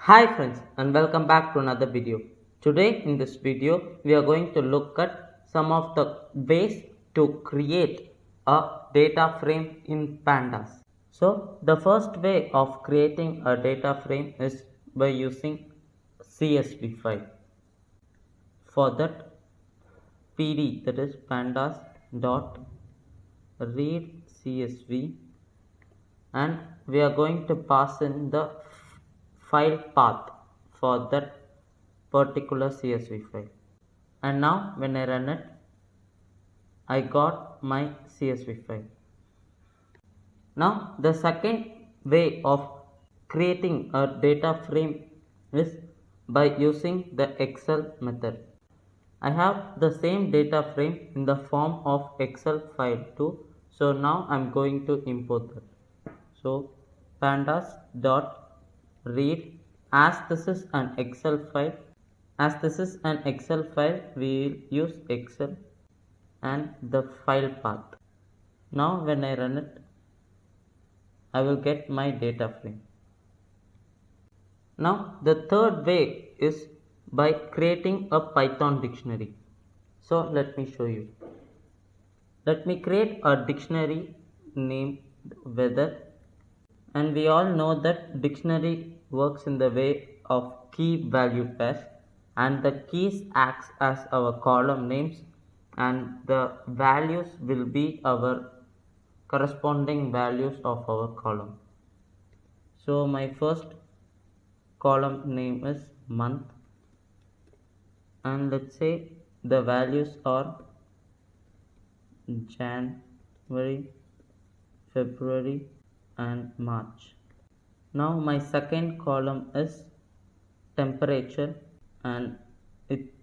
Hi friends and welcome back to another video. Today in this video we are going to look at some of the ways to create a data frame in pandas. So the first way of creating a data frame is by using CSV file. For that PD, that is pandas dot read CSV, and we are going to pass in the file path for that particular CSV file. And now when I run it, I got my CSV file. Now the second way of creating a data frame is by using the Excel method. I have the same data frame in the form of Excel file too. So now I'm going to import that. So pandas dot read, as this is an Excel file, we will use Excel and the file path. Now when I run it, I will get my data frame. Now the third way is by creating a Python dictionary. So let me show you. Let me create a dictionary named weather, and we all know that dictionary works in the way of key value pairs, and the keys acts as our column names and the values will be our corresponding values of our column. So my first column name is month, and let's say the values are January, February and March. Now my second column is temperature, and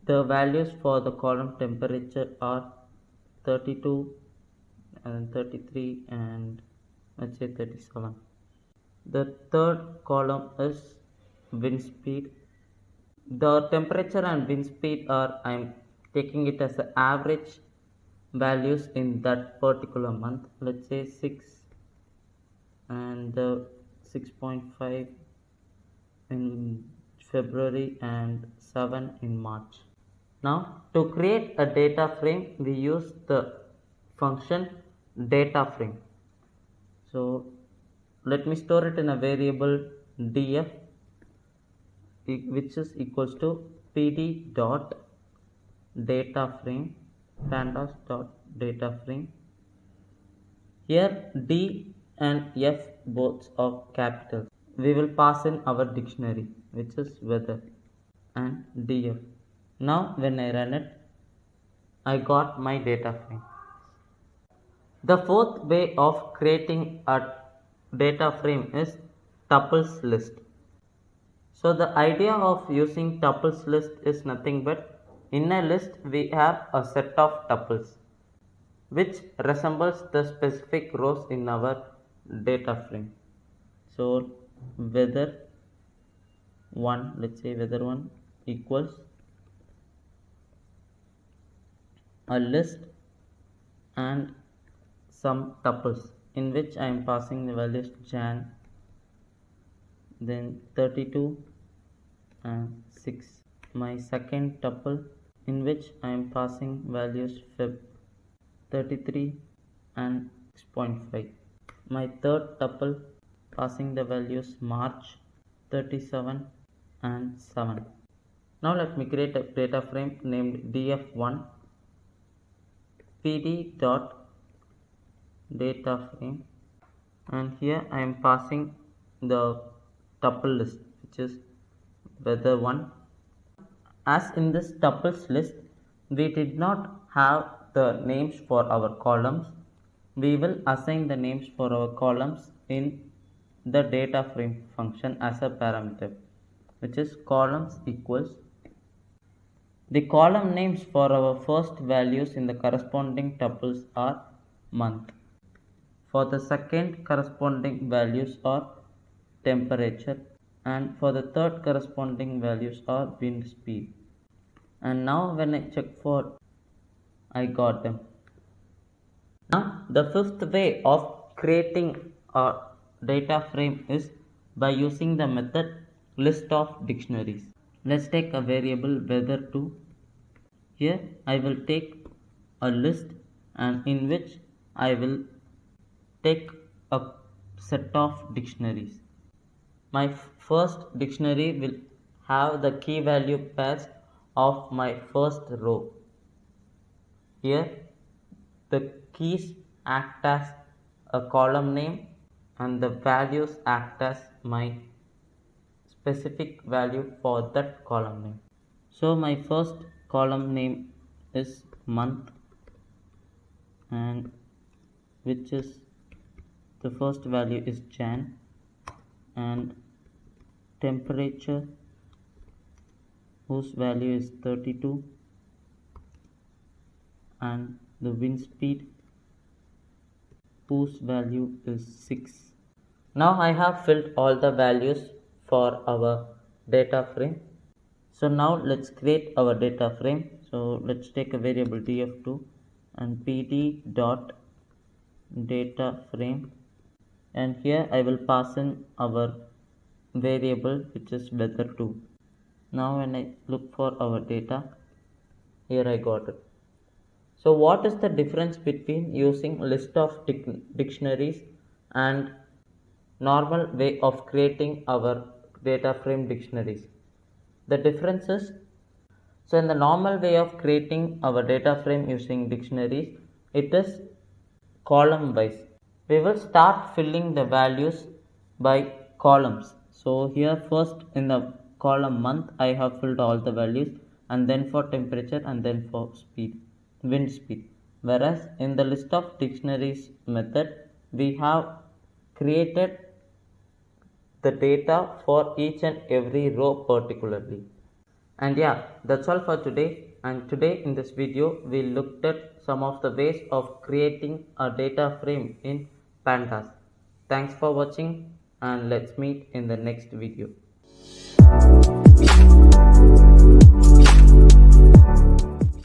the values for the column temperature are 32 and 33 and let's say 37. The third column is wind speed. The temperature and wind speed are, I'm taking it as an average values in that particular month. Let's say 6 and 6.5 in February and 7 in March. Now to create a data frame, we use the function data frame. So let me store it in a variable df, which is equals to pd dot data frame, pandas dot data frame. Here d and f both are capitals. We will pass in our dictionary, which is weather, and df. Now when I run it, I got my data frame. The fourth way of creating a data frame is tuples list. So the idea of using tuples list is nothing but, in a list we have a set of tuples which resembles the specific rows in our data frame. So weather 1, let's say weather 1 equals a list and some tuples in which I am passing the values Jan, then 32 and 6. My second tuple in which I am passing values Feb 33 and 6.5. My third tuple passing the values March 37 and 7. Now let me create a data frame named df1 pd dot data frame, and here I am passing the tuple list, which is weather 1. As in this tuples list we did not have the names for our columns, we will assign the names for our columns in the data frame function as a parameter, which is columns equals the column names for our first values in the corresponding tuples are month. For the second corresponding values are temperature, and for the third corresponding values are wind speed. And now when I check for, I got them. Now the fifth way of creating a data frame is by using the method list of dictionaries. Let's take a variable weather2. Here I will take a list and in which I will take a set of dictionaries. My first dictionary will have the key value pairs of my first row. Here the keys act as a column name and the values act as my specific value for that column name. So my first column name is month, and which is the first value is Jan, and temperature whose value is 32, and the wind speed whose value is 6. Now I have filled all the values for our data frame. So now let's create our data frame. So let's take a variable df2 and pd dot data frame, and here I will pass in our variable which is weather2. Now when I look for our data, here I got it. So what is the difference between using list of dictionaries and normal way of creating our data frame dictionaries? The difference is, so in the normal way of creating our data frame using dictionaries, it is column wise. We will start filling the values by columns. So here first in the column month I have filled all the values, and then for temperature, and then for speed, wind speed. Whereas in the list of dictionaries method we have created the data for each and every row particularly. And yeah, that's all for today. And today in this video, we looked at some of the ways of creating a data frame in Pandas. Thanks for watching, and let's meet in the next video.